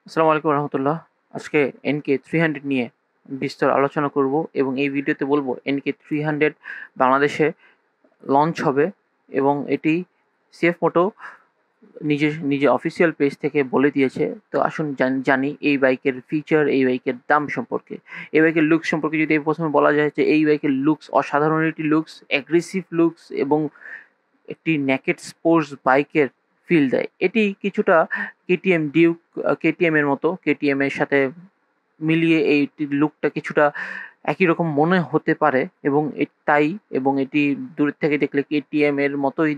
আসসালামু আলাইকুম রহমতুল্লাহ। আজকে এনকে 300 নিয়ে বিস্তর আলোচনা করব এবং এই ভিডিওতে বলবো এনকে 300 বাংলাদেশে লঞ্চ হবে এবং এটি সিএফ মোটো নিজে অফিসিয়াল পেজ থেকে বলে দিয়েছে। তো আসুন জানি এই বাইকের ফিচার, এই বাইকের দাম সম্পর্কে। এই বাইকের লুকস সম্পর্কে যদি প্রথমে বলা যায় যে এই বাইকের লুকস অসাধারণ একটি লুকস, অ্যাগ্রেসিভ লুকস এবং একটি নেকেড স্পোর্টস বাইকের ফিল দেয়। এটি কিছুটা কেটিএম ডিউক কেটিএম এর মতো, কেটিএম এর সাথে মিলিয়ে এই লুকটা কিছুটা একই রকম মনে হতে পারে এবং তাই এবং এটি দূর থেকে দেখলে কেটিএম এর মতোই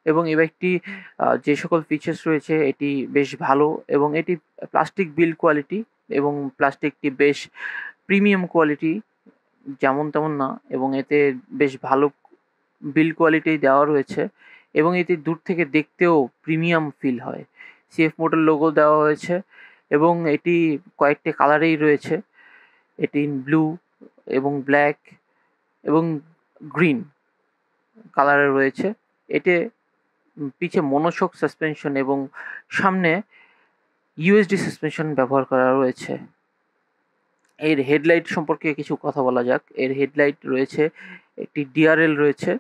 এবং এই বাইকটি যে সকল ফিচার্স রয়েছে এটি বেশ ভালো এবং এটি প্লাস্টিক বিল্ড কোয়ালিটি এবং প্লাস্টিকটি বেশ প্রিমিয়াম কোয়ালিটি, যেমন তেমন না, এবং এতে বেশ ভালো বিল্ড কোয়ালিটি দেওয়া রয়েছে এবং এটি দূর থেকে দেখতেও প্রিমিয়াম ফিল হয়। সিএফ মোটর লোগো দেওয়া হয়েছে এবং এটি কয়েকটি কালারেই রয়েছে। এটি ব্লু এবং ব্ল্যাক এবং গ্রিন কালারে রয়েছে। এতে পিছে মনোশক সাসপেনশন এবং সামনে ইউএসডি সাসপেনশন ব্যবহার করা রয়েছে। এর হেডলাইট সম্পর্কে কিছু কথা বলা যাক। এর হেডলাইট রয়েছে, একটি ডিআরএল রয়েছে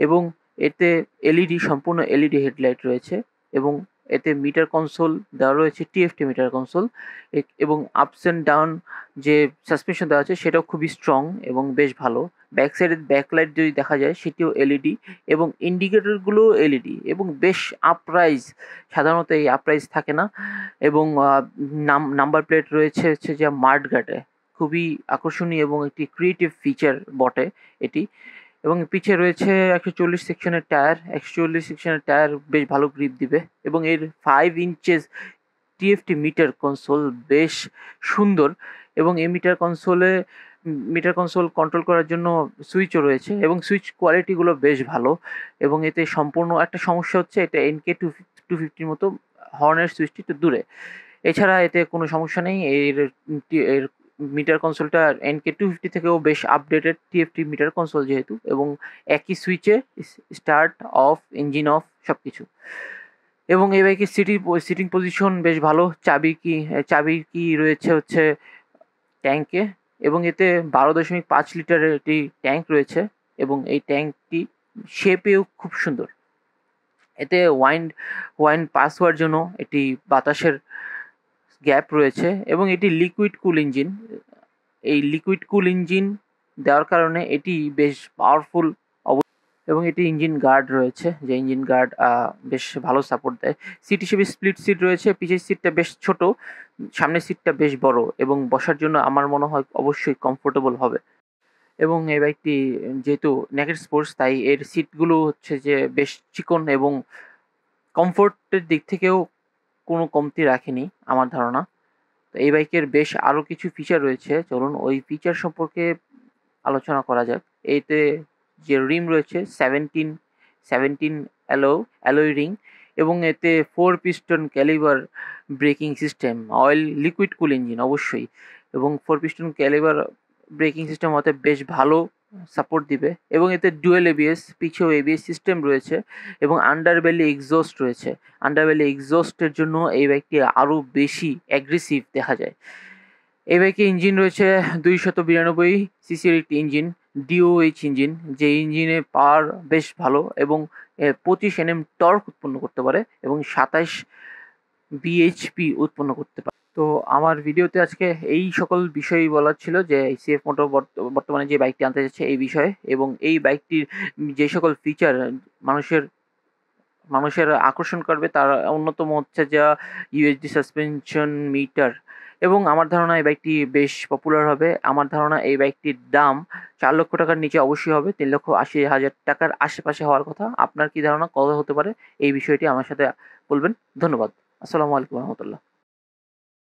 এবং এতে এলইডি, সম্পূর্ণ এলইডি হেডলাইট রয়েছে এবং এতে মিটার কনসোল দেওয়া রয়েছে, টিএফটি মিটার কনসোল এবং আপস অ্যান্ড ডাউন যে সাসপেনশন দেওয়া আছে সেটাও খুবই স্ট্রং এবং বেশ ভালো। ব্যাক সাইডের ব্যাকলাইট যদি দেখা যায় সেটিও এলইডি এবং ইন্ডিকেটরগুলোও এলইডি এবং বেশ আপরাইজ। সাধারণত এই আপরাইজ থাকে না এবং নাম্বার প্লেট রয়েছে হচ্ছে যে মাডগার্ডে, খুবই আকর্ষণীয় এবং একটি ক্রিয়েটিভ ফিচার বটে এটি। এবং পিছে রয়েছে 140 সেকশনের টায়ার। 140 সেকশনের টায়ার বেশ ভালো গ্রিপ দিবে এবং এর 5 ইঞ্চেস টিএফটি মিটার কনসোল বেশ সুন্দর এবং এই মিটার কনসোল কন্ট্রোল করার জন্য সুইচও রয়েছে এবং সুইচ কোয়ালিটিগুলো বেশ ভালো এবং এতে সম্পূর্ণ একটা সমস্যা হচ্ছে এটা এনকে 250 মতো হর্নের সুইচটি একটু দূরে। এছাড়া এতে কোনো সমস্যা নেই। এর মিটার কনসোলটা এনকে 250 থেকেও বেশ আপডেটেড টিএফটি মিটার কনসোল যেহেতু, এবং একই সুইচে স্টার্ট অফ, ইঞ্জিন অফ সবকিছু। এবং এই বাইকের সিটিং পজিশন বেশ ভালো। চাবি কি রয়েছে হচ্ছে ট্যাঙ্কে এবং এতে 12.5 লিটারের একটি ট্যাঙ্ক রয়েছে এবং এই ট্যাঙ্কটি শেপেও খুব সুন্দর। এতে ওয়াইন পাস হওয়ার জন্য এটি বাতাসের গ্যাপ রয়েছে এবং এটি লিকুইড কুল ইঞ্জিন। এই লিকুইড কুল ইঞ্জিন দেওয়ার কারণে এটি বেশ পাওয়ারফুল এবং এটি ইঞ্জিন গার্ড রয়েছে, যে ইঞ্জিন গার্ড বেশ ভালো সাপোর্ট দেয়। সিট হিসেবে স্প্লিট সিট রয়েছে, পিছের সিটটা বেশ ছোট, সামনের সিটটা বেশ বড় এবং বসার জন্য আমার মনে হয় অবশ্যই কমফোর্টেবল হবে। এবং এই বাইকটি যেহেতু নেকেড স্পোর্টস তাই এর সিটগুলো হচ্ছে যে বেশ চিকন এবং কমফোর্টের দিক থেকেও কোনো কমতি রাখেনি আমার ধারণা। তো এই বাইকের বেশ আরও কিছু ফিচার রয়েছে, চলুন ওই ফিচার সম্পর্কে আলোচনা করা যাক। এতে যে রিম রয়েছে 17 অ্যালয় রিং এবং এতে 4 piston calibre braking system, oil liquid কুল ইঞ্জিন অবশ্যই, এবং 4 পিস্টন ক্যালিবার ব্রেকিং সিস্টেম হতে বেশ ভালো সাপোর্ট দিবে এবং এতে ডুয়েল এবিএস, পিছেও এবিএস সিস্টেম রয়েছে এবং আন্ডারবেলি এক্সজস্ট রয়েছে। আন্ডারবেলি এক্সজস্টের জন্য এই বাইকটি আরও বেশি অ্যাগ্রেসিভ দেখা যায়। এই বাইকে ইঞ্জিন রয়েছে 292 সিসির একটি ইঞ্জিন, ডিওএইচ ইঞ্জিন, যে ইঞ্জিনে পাওয়ার বেশ ভালো এবং 25 এনএম টর্ক উৎপন্ন করতে পারে এবং 27 বিএইচপি উৎপন্ন করতে পারে। তো আমার ভিডিওতে আজকে এই সকল বিষয়ই বলার ছিল, যে সিএফ মোটর বর্তমানে যে বাইকটি আনতে যাচ্ছে এই বিষয়ে, এবং এই বাইকটির যে সকল ফিচার মানুষের আকর্ষণ করবে তার অন্যতম হচ্ছে যা ইউএসডি সাসপেনশন মিটার, এবং আমার ধারণা এই বাইকটি বেশ পপুলার হবে। আমার ধারণা এই বাইকটির দাম 4 লক্ষ টাকার নিচে অবশ্যই হবে, 3,80,000 টাকার আশেপাশে হওয়ার কথা। আপনার কি ধারণা কত হতে পারে এই বিষয়টি আমার সাথে বলবেন। ধন্যবাদ। আসসালামু আলাইকুম রহমতুল্লাহ।